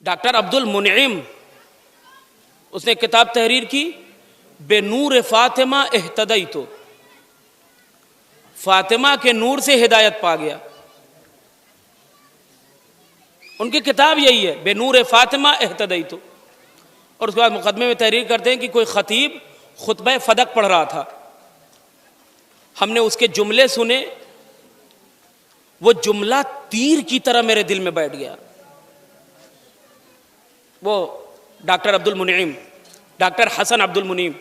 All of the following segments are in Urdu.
ڈاکٹر عبد المنعم اس نے کتاب تحریر کی بے نور فاطمہ اہتدیت، فاطمہ کے نور سے ہدایت پا گیا. ان کی کتاب یہی ہے بے نور فاطمہ اہتدیت. اور اس کے بعد مقدمے میں تحریر کرتے ہیں کہ کوئی خطیب خطبہ فدق پڑھ رہا تھا، ہم نے اس کے جملے سنے، وہ جملہ تیر کی طرح میرے دل میں بیٹھ گیا. وہ ڈاکٹر عبد المنعم، ڈاکٹر حسن عبد المنعم،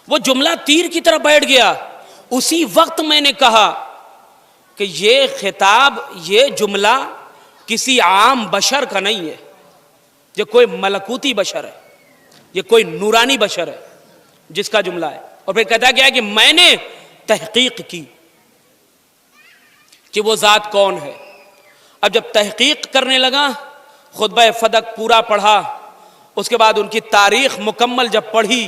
وہ جملہ تیر کی طرح بیٹھ گیا. اسی وقت میں نے کہا کہ یہ خطاب، یہ جملہ کسی عام بشر کا نہیں ہے، یہ کوئی ملکوتی بشر ہے، یہ کوئی نورانی بشر ہے جس کا جملہ ہے. اور پھر کہتا کیا ہے کہ میں نے تحقیق کی کہ وہ ذات کون ہے. اب جب تحقیق کرنے لگا، خطبہ فدق پورا پڑھا، اس کے بعد ان کی تاریخ مکمل جب پڑھی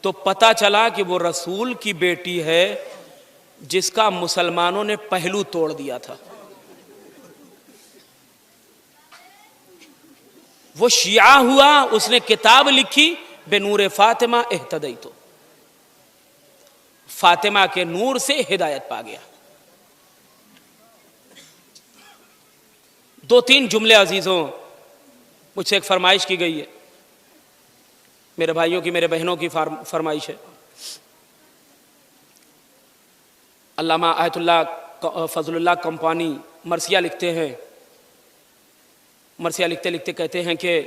تو پتہ چلا کہ وہ رسول کی بیٹی ہے جس کا مسلمانوں نے پہلو توڑ دیا تھا. وہ شیعہ ہوا، اس نے کتاب لکھی بے نور فاطمہ اہتدیت، فاطمہ کے نور سے ہدایت پا گیا. دو تین جملے عزیزوں، مجھ سے ایک فرمائش کی گئی ہے، میرے بھائیوں کی، میرے بہنوں کی فرمائش ہے. علامہ آیت اللہ فضل اللہ کمپانی مرثیہ لکھتے ہیں، مرثیہ لکھتے لکھتے کہتے ہیں کہ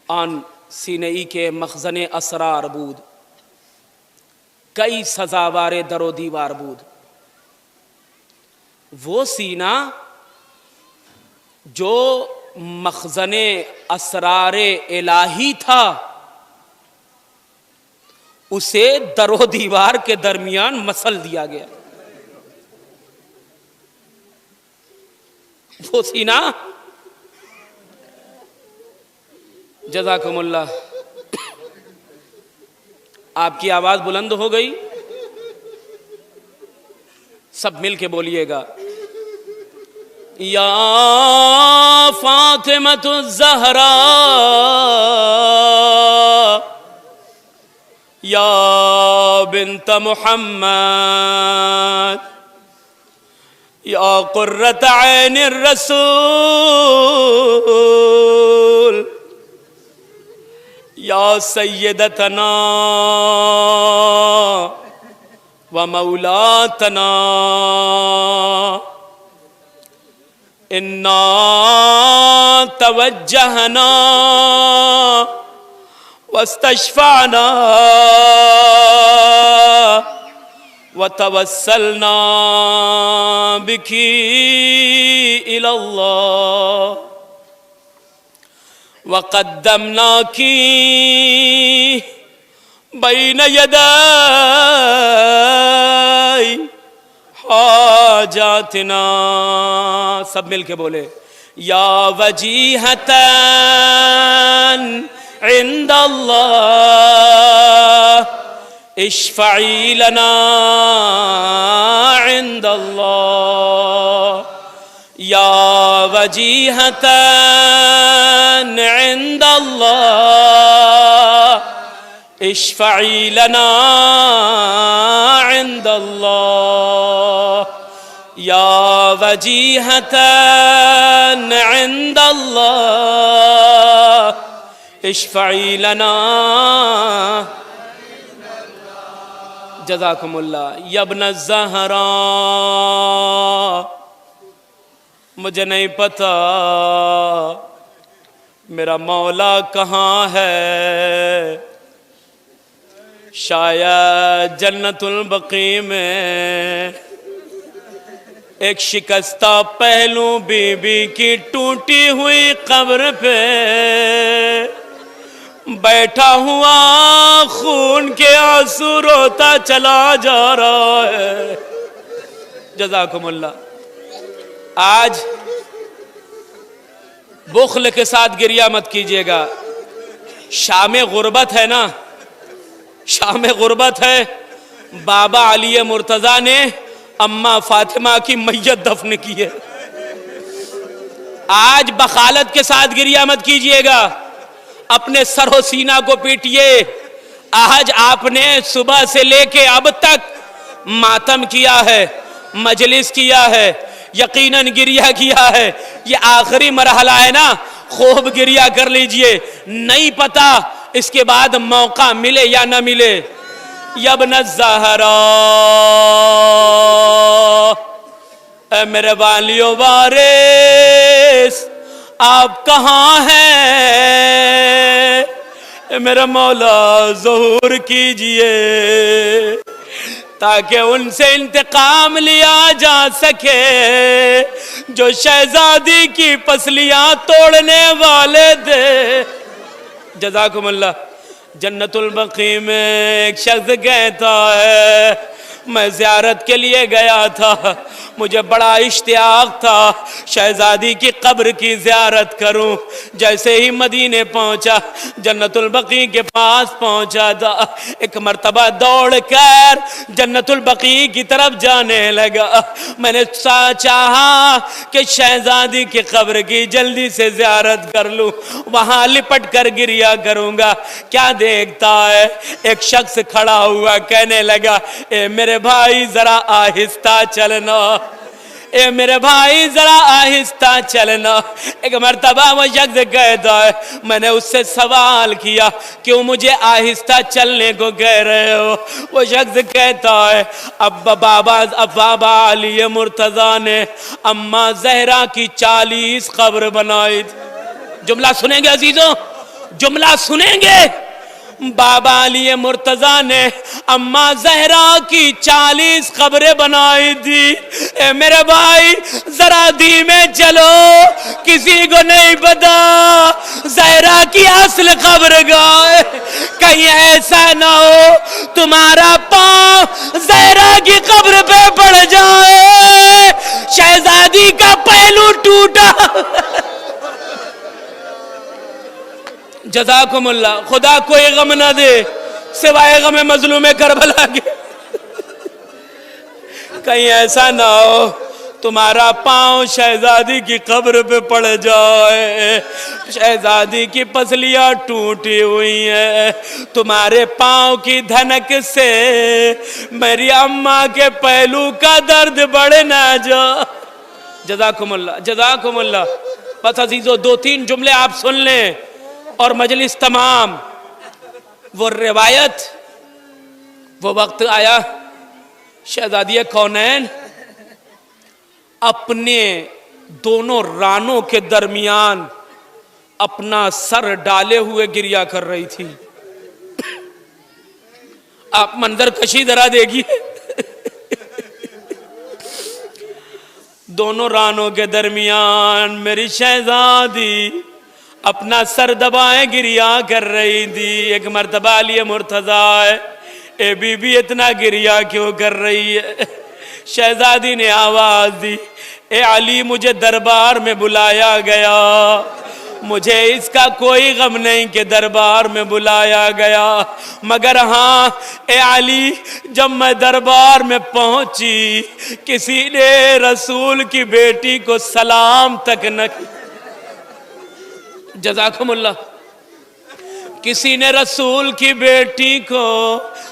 آن سینئی کے مخزن اسرار بود، کئی سزاوار در و دیوار بود. وہ سینہ جو مخزن اسرار الہی تھا، اسے در و دیوار کے درمیان مسل دیا گیا. وہ سینہ، جزاکم اللہ. آپ کی آواز بلند ہو گئی، سب مل کے بولیے گا، یا فاطمۃ الزہراء یا بنت محمد یا قرۃ عین الرسول یا سیدتنا و مولاتنا انا توجہنا واستشفعنا وتوسلنا بك إلى الله وقدمناك بين يدي حاجاتنا. سب مل کے بولے، یا وجیہتاً عند اللہ اشفعی لنا عند اللہ، یا وجیہتاً عند اللہ اشفعی لنا عند اللہ، یا وجیہتاً عند اللہ اشفعی لنا. جزاکم اللہ. یا ابن الزہراء، مجھے نہیں پتا میرا مولا کہاں ہے، شاید جنت البقیع میں ایک شکستہ پہلو بی بی کی ٹوٹی ہوئی قبر پہ بیٹھا ہوا خون کے آنسو روتا چلا جا رہا ہے. جزاکم اللہ. آج بخل کے ساتھ گریہ مت کیجیے گا، شام غربت ہے نا، شام غربت ہے. بابا علی مرتضیٰ نے اماں فاطمہ کی میت دفن کی ہے. آج بخالت کے ساتھ گریہ مت کیجئے گا، اپنے سر و سینہ کو پیٹئے۔ آج آپ نے صبح سے لے کے اب تک ماتم کیا ہے، مجلس کیا ہے، یقیناً گریہ کیا ہے، یہ آخری مرحلہ ہے نا، خوب گریہ کر لیجئے، نہیں پتا اس کے بعد موقع ملے یا نہ ملے۔ یا ابن الزہرا، اے میرے والیو وارث آپ کہاں ہیں؟ اے میرا مولا ظہور کیجئے تاکہ ان سے انتقام لیا جا سکے جو شہزادی کی پسلیاں توڑنے والے تھے۔ جزاکم اللہ۔ جنت البقیع میں ایک شخص کہتا ہے میں زیارت کے لیے گیا تھا، مجھے بڑا اشتیاق تھا شہزادی کی قبر کی زیارت کروں۔ جیسے ہی مدینے پہنچا، جنت البقیع کے پاس پہنچا تھا، ایک مرتبہ دوڑ کر جنت البقیع کی طرف جانے لگا۔ میں نے چاہا کہ شہزادی کی قبر کی جلدی سے زیارت کر لوں، وہاں لپٹ کر گریہ کروں گا۔ کیا دیکھتا ہے، ایک شخص کھڑا ہوا کہنے لگا اے میرے بھائی ذرا آہستہ چلنا، اے میرے بھائی ذرا آہستہ چلنا۔ ایک مرتبہ وہ شخص کہتا ہے میں نے اس سے سوال کیا کیوں مجھے آہستہ چلنے کو کہہ رہے ہو؟ وہ شخص کہتا ہے بابا علی مرتضیٰ نے اماں زہرا کی 40 قبر بنائی تھی۔ جملہ سنیں گے عزیزوں، جملہ سنیں گے۔ بابا علی مرتضیٰ نے اماں زہرا کی 40 قبریں بنائی تھی۔ اے میرے بھائی ذرا دھیمے چلو، کسی کو نہیں پتا زہرا کی اصل قبر گاہ، کہیں ایسا نہ ہو تمہارا پاؤں زہرا کی قبر پہ پڑ جائے، شہزادی کا پہلو ٹوٹا۔ جزاکم اللہ۔ خدا کوئی غم نہ دے سوائے غم مظلوم کربلا کے، کہیں ایسا نہ ہو تمہارا پاؤں شہزادی کی قبر پہ پڑ جائے، شہزادی کی پسلیاں ٹوٹی ہوئی ہیں، تمہارے پاؤں کی دھنک سے میری اماں کے پہلو کا درد بڑھ نہ جا۔ جزاکم اللہ، جزاکم اللہ۔ بس عزیزو 2-3 جملے آپ سن لیں اور مجلس تمام۔ وہ روایت، وہ وقت آیا شہزادی کونین اپنے دونوں رانوں کے درمیان اپنا سر ڈالے ہوئے گریہ کر رہی تھی۔ آپ منظر کشی ذرا دیکھیے، دونوں رانوں کے درمیان میری شہزادی اپنا سر دبائے گریہ کر رہی تھی۔ ایک مرتبہ علی مرتضیٰ ہے اے بی بی اتنا گریہ کیوں کر رہی ہے؟ شہزادی نے آواز دی اے علی مجھے دربار میں بلایا گیا، مجھے اس کا کوئی غم نہیں کہ دربار میں بلایا گیا، مگر ہاں اے علی جب میں دربار میں پہنچی کسی نے رسول کی بیٹی کو سلام تک نہ کی۔ جزاکم اللہ۔ کسی نے رسول کی بیٹی کو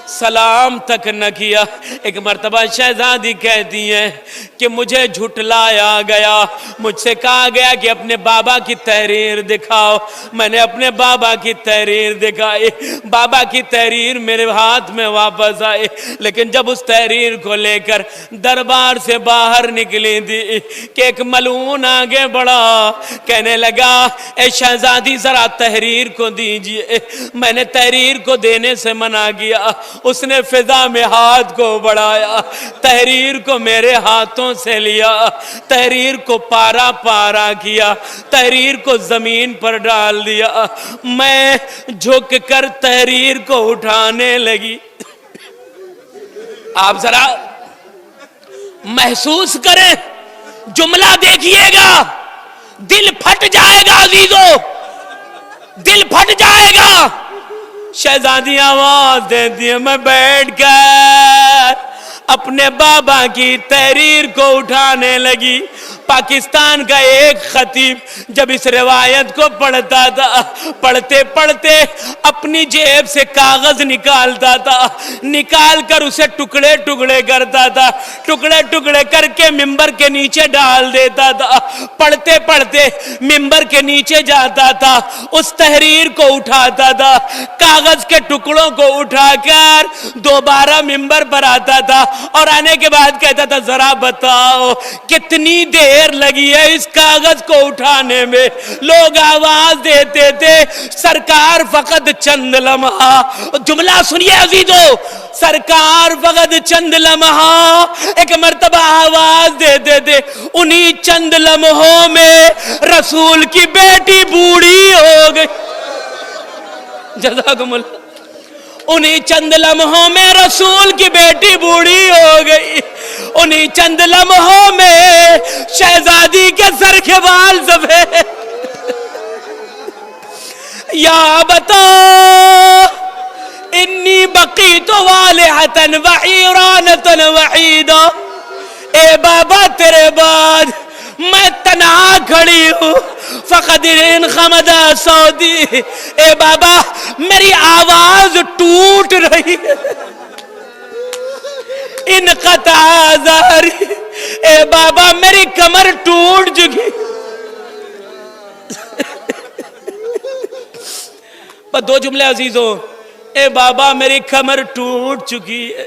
سلام تک نہ کیا۔ ایک مرتبہ شہزادی کہتی ہے کہ مجھے جھٹلایا گیا، مجھ سے کہا گیا کہ اپنے بابا کی تحریر دکھاؤ۔ میں نے اپنے بابا کی تحریر دکھائی، بابا کی تحریر میرے ہاتھ میں واپس آئی، لیکن جب اس تحریر کو لے کر دربار سے باہر نکلی تھی کہ ایک ملعون آگے بڑھا، کہنے لگا اے شہزادی ذرا تحریر کو دیجئے۔ میں نے تحریر کو دینے سے منع کیا، اس نے فضا میں ہاتھ کو بڑھایا، تحریر کو میرے ہاتھوں سے لیا، تحریر کو پارا پارا کیا، تحریر کو زمین پر ڈال دیا، میں جھک کر تحریر کو اٹھانے لگی۔ آپ ذرا محسوس کریں، جملہ دیکھیے گا، دل پھٹ جائے گا عزیزو، دل پھٹ جائے گا۔ شہزادی آواز دیتی ہے میں بیٹھ کر اپنے بابا کی تحریر کو اٹھانے لگی، پاکستان کا ایک خطیب جب اس روایت کو پڑھتا تھا، پڑھتے پڑھتے اپنی جیب سے کاغذ نکالتا تھا، نکال کر اسے ٹکڑے ٹکڑے کرتا تھا، ٹکڑے ٹکڑے کر کے ممبر کے نیچے ڈال دیتا تھا، پڑھتے پڑھتے ممبر کے نیچے جاتا تھا، اس تحریر کو اٹھاتا تھا، کاغذ کے ٹکڑوں کو اٹھا کر دوبارہ ممبر پر آتا تھا، اور آنے کے بعد کہتا تھا ذرا بتاؤ کتنی دیر لگی ہے اس کاغذ کو اٹھانے میں؟ لوگ آواز دیتے تھے سرکار فقط چند لمحہ، جملہ سنیے عزیزو، سرکار فقط چند لمحہ، ایک مرتبہ آواز دیتے تھے، انہی چند لمحوں میں رسول کی بیٹی بوڑھی ہو گئی، جزاکم اللہ، انہی چند لمحوں میں رسول کی بیٹی بوڑھی ہو گئی، انہی چند لمحوں میں شہزادی کے سر کے بال سفید، یا بتا انی بقیت والہتن وحیرانتن وحیدہ، اے بابا تیرے بعد میں تنہا کھڑی ہوں، فقد انخمدہ صوتی، اے بابا میری آواز ٹوٹ رہی ہے، انقطع ظہری، اے بابا میری کمر ٹوٹ چکی، بس دو جملے عزیزوں، اے بابا میری کمر ٹوٹ چکی ہے۔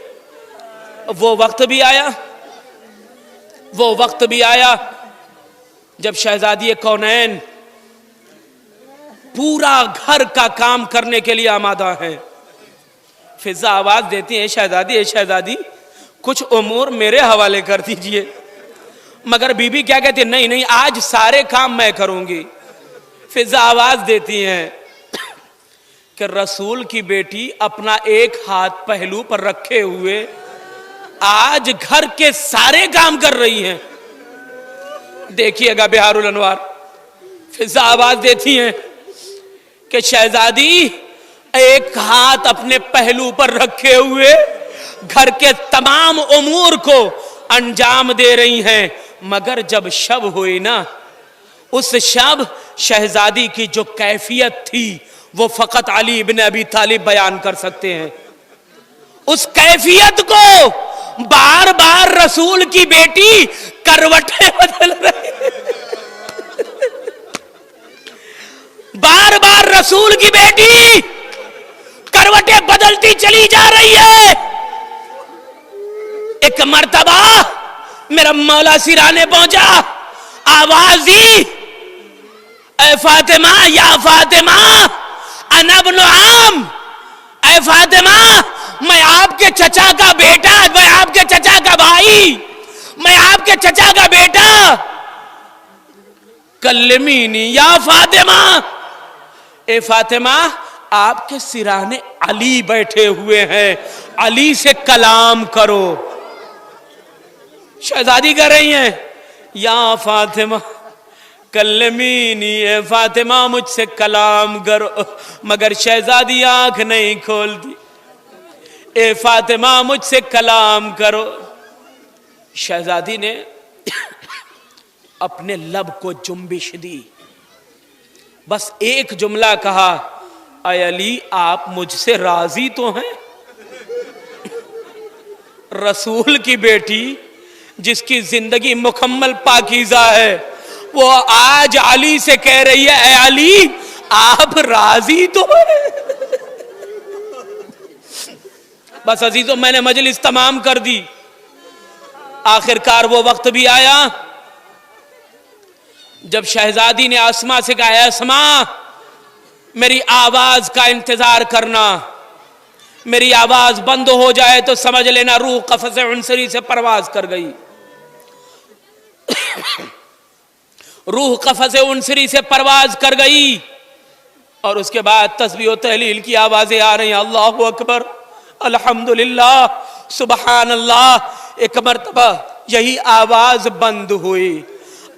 وہ وقت بھی آیا، وہ وقت بھی آیا جب شہزادی کونین پورا گھر کا کام کرنے کے لیے آمادہ ہیں۔ فضا آواز دیتی ہے شہزادی، اے شہزادی کچھ امور میرے حوالے کر دیجئے، مگر بی بی کیا کہتی ہے؟ نہیں نہیں آج سارے کام میں کروں گی۔ فضا آواز دیتی ہیں کہ رسول کی بیٹی اپنا ایک ہاتھ پہلو پر رکھے ہوئے آج گھر کے سارے کام کر رہی ہیں۔ دیکھیے گا بہار الانوار، فضا آواز دیتی ہیں کہ شہزادی ایک ہاتھ اپنے پہلو پر رکھے ہوئے گھر کے تمام امور کو انجام دے رہی ہیں، مگر جب شب ہوئی نا، اس شب شہزادی کی جو کیفیت تھی وہ فقط علی بن ابی طالب بیان کر سکتے ہیں۔ اس کیفیت کو بار بار رسول کی بیٹی کروٹیں بدل رہی ہے، بار بار رسول کی بیٹی کروٹیں بدلتی چلی جا رہی ہے۔ ایک مرتبہ میرا مولا سرانے پہنچا، آواز دی، اے فاطمہ یا فاطمہ انا ابن عام، اے فاطمہ میں آپ کے چچا کا بیٹا، میں آپ کے چچا کا بھائی، میں آپ کے چچا کا بیٹا، کلمینی یا فاطمہ، اے فاطمہ آپ کے سرانے علی بیٹھے ہوئے ہیں، علی سے کلام کرو۔ شہزادی کہہ رہی ہیں یا فاطمہ کلمینی، اے فاطمہ مجھ سے کلام کرو، مگر شہزادی آنکھ نہیں کھولتی، اے فاطمہ مجھ سے کلام کرو۔ شہزادی نے اپنے لب کو جنبش دی، بس ایک جملہ کہا، اے علی آپ مجھ سے راضی تو ہیں؟ رسول کی بیٹی جس کی زندگی مکمل پاکیزہ ہے، وہ آج علی سے کہہ رہی ہے اے علی آپ راضی تو ہیں؟ بس عزیزوں میں نے مجلس تمام کر دی۔ آخر کار وہ وقت بھی آیا جب شہزادی نے اسما سے کہا، اے اسما میری آواز کا انتظار کرنا، میری آواز بند ہو جائے تو سمجھ لینا روح قفس عنصری سے پرواز کر گئی۔ روح قفس عنصری سے پرواز کر گئی، اور اس کے بعد تسبیح و تحلیل کی آوازیں آ رہی ہیں، اللہ اکبر، الحمدللہ، سبحان اللہ۔ ایک مرتبہ یہی آواز بند ہوئی،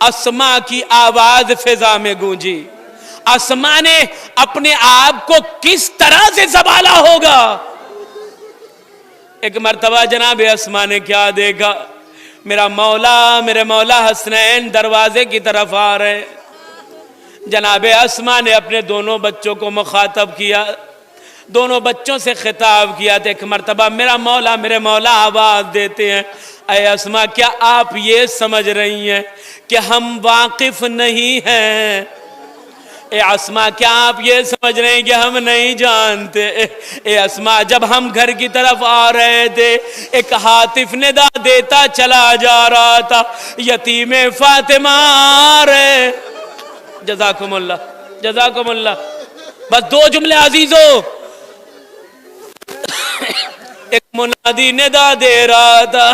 اسما کی آواز فضا میں گونجی۔ اسما نے اپنے آپ کو کس طرح سے سنبھالا ہوگا؟ ایک مرتبہ جناب اسما نے کیا دیکھا، میرا مولا میرے مولا حسنین دروازے کی طرف آ رہے. جناب اسما نے اپنے دونوں بچوں کو مخاطب کیا, دونوں بچوں سے خطاب کیا. تو ایک مرتبہ میرا مولا میرے مولا آواز دیتے ہیں, اے اسما کیا آپ یہ سمجھ رہی ہیں کہ ہم واقف نہیں ہیں؟ اے اسما کیا آپ یہ سمجھ رہے ہیں کہ ہم نہیں جانتے؟ اے اسما جب ہم گھر کی طرف آ رہے تھے ایک ہاتف ندا دیتا چلا جا رہا تھا, یتیم فاطمہ آ رہے. جزاکم اللہ جزاکم اللہ. بس دو جملے عزیزو. ایک منادی ندا دے رہا تھا,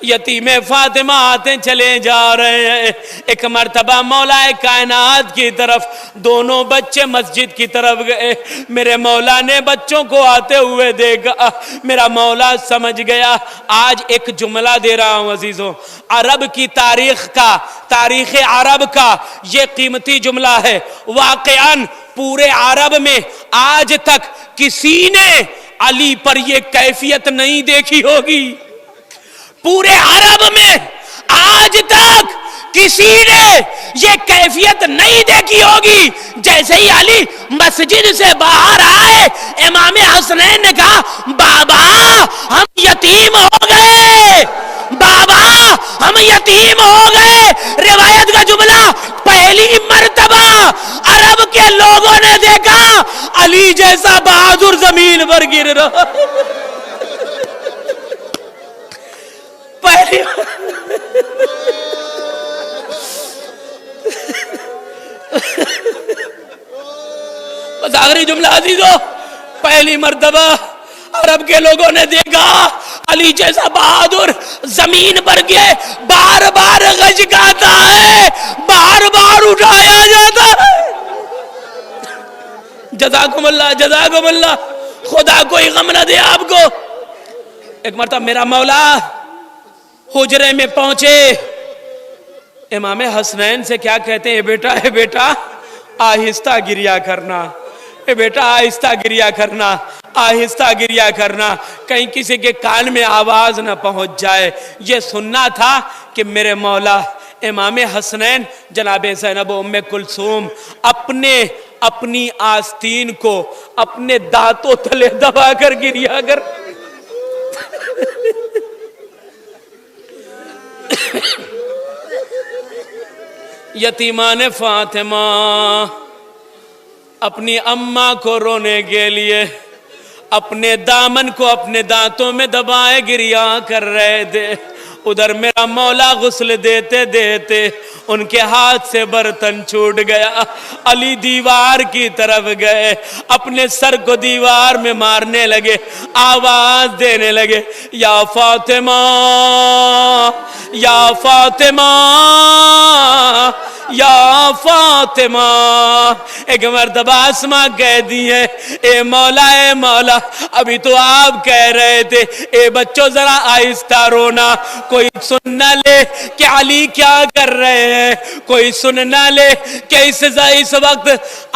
یتیم فاطمہ آتے چلے جا رہے ہیں. ایک مرتبہ مولا کائنات کی طرف دونوں بچے مسجد کی طرف گئے. میرے مولا نے بچوں کو آتے ہوئے دیکھا, میرا مولا سمجھ گیا. آج ایک جملہ دے رہا ہوں عزیزوں, عرب کی تاریخ کا, تاریخ عرب کا یہ قیمتی جملہ ہے. واقعاً پورے عرب میں آج تک کسی نے علی پر یہ کیفیت نہیں دیکھی ہوگی. پورے عرب میں آج تک کسی نے یہ کیفیت نہیں دیکھی ہوگی. جیسے ہی علی مسجد سے باہر آئے, امام حسنین نے کہا بابا ہم یتیم ہو گئے, بابا ہم یتیم ہو گئے. روایت کا جملہ, پہلی مرتبہ عرب کے لوگوں نے دیکھا علی جیسا بہادر زمین پر گر رہا. پہلی بس آخری جملہ عزیزو, پہلی مرتبہ عرب کے لوگوں نے دیکھا علی جیسا بہادر زمین پر کے بار بار گھچکاتا ہے, بار بار اٹھایا جاتا ہے. جزاکم اللہ جزاکم اللہ. خدا کوئی غم نہ دے آپ کو. ایک مرتبہ میرا مولا حجرے میں پہنچے, امام حسنین سے کیا کہتے ہیں, اے بیٹا آہستہ گریا کرنا, اے بیٹا آہستہ گریا کرنا, آہستہ گریا کرنا, کہیں کسی کے کان میں آواز نہ پہنچ جائے. یہ سننا تھا کہ میرے مولا امام حسنین جناب زینب و ام کلثوم اپنی آستین کو اپنے دانتوں تلے دبا کر گریا کر. یتیمان فاطمہ اپنی اماں کو رونے کے لیے اپنے دامن کو اپنے دانتوں میں دبائے گریا کر رہے تھے. ادھر میرا مولا غسل دیتے دیتے ان کے ہاتھ سے برتن چھوٹ گیا. علی دیوار کی طرف گئے, اپنے سر کو دیوار میں مارنے لگے, آواز دینے لگے, یا فاطمہ یا فاطمہ یا فاطمہ. ایک مرتبہ اسما کہہ دی ہے, اے مولا ابھی تو آپ کہہ رہے تھے اے بچوں ذرا آہستہ رونا, کوئی سن نہ لے کہ علی کیا کر رہے ہیں, کوئی سن نہ لے کہ اس وقت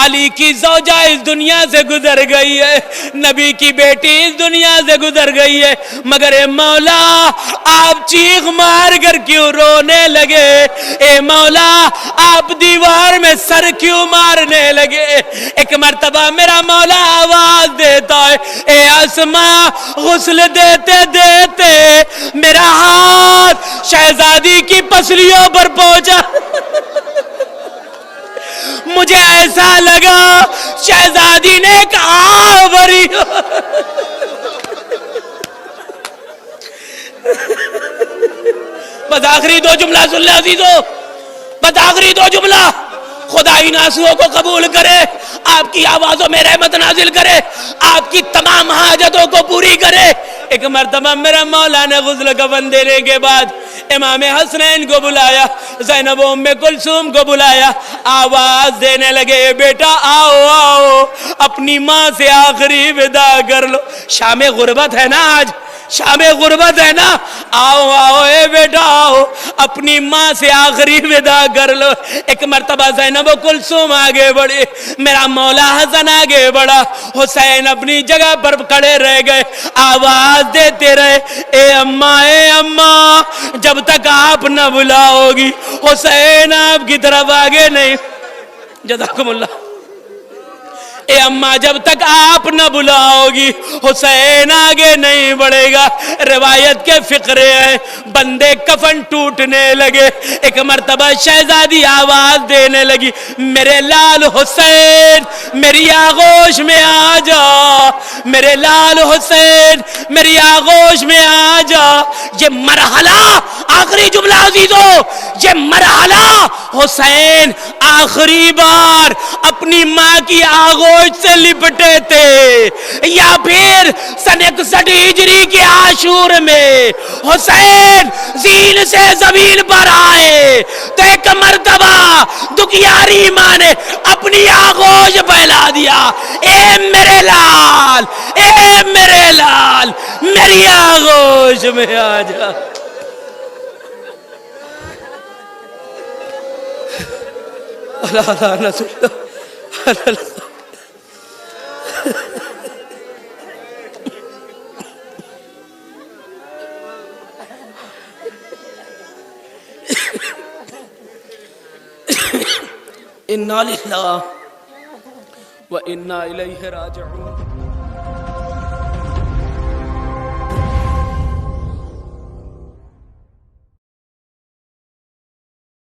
علی کی زوجہ اس دنیا سے گزر گئی ہے, نبی کی بیٹی اس دنیا سے گزر گئی ہے, مگر اے مولا آپ چیخ مار کر کیوں رونے لگے, اے مولا آپ دیوار میں سر کیوں مارنے لگے. ایک مرتبہ میرا مولا آواز دیتا ہے, اے اسما غسل دیتے دیتے میرا ہاتھ شہزادی کی پسلیوں پر پہنچا. مجھے ایسا لگا شہزادی نے ایک آہ بھری. بس آخری دو جملہ سن لے عزیزو, بس آخری دو جملہ. خدا ان آنسوؤں کو قبول کرے, آپ کی آوازوں میں رحمت نازل کرے, آپ کی تمام حاجتوں کو پوری کرے. ایک مرتبہ میرا مولا نے غسل کفن دینے کے بعد امام حسنین کو بلایا, زینب و ام کلثوم کو بلایا, آواز دینے لگے, بیٹا آؤ آؤ اپنی ماں سے آخری ودا کر لو. شام غربت ہے نا, آج شام غربت ہے نا, آؤ آؤ اے بیٹا آؤ اپنی ماں سے آخری ودا کر لو. ایک مرتبہ زینب و کلثوم آگے بڑھی, میرا مولا حسن آگے بڑھا, حسین اپنی جگہ پر کھڑے رہ گئے, آواز دیتے رہے, اے اماں جب تک آپ نہ بلاؤ گی حسین آپ کی طرف آگے نہیں. جزاکم اللہ. اے اماں جب تک آپ نہ بلاؤ گی حسین آگے نہیں بڑھے گا. روایت کے فقرے ہیں بندے کفن ٹوٹنے لگے. ایک مرتبہ شہزادی آواز دینے لگی میرے لال حسین میری آغوش میں آ جا, میرے لال حسین میری آغوش میں آ جا. یہ مرحلہ آخری جملہ عزیزو, یہ مرحلہ حسین آخری بار اپنی ماں کی آغوش سے لپٹے تھے, یا پھر سن 61 ہجری کے عاشور میں حسین زین سے زمین پر آئے تو ایک مرتبہ دکھیاری ماں نے اپنی آغوش پھیلا دیا, اے میرے لال, اے میرے لال میری آغوش میں آ جا. اللہ اللہ اللہ. انا للہ و انا الیہ راجعون.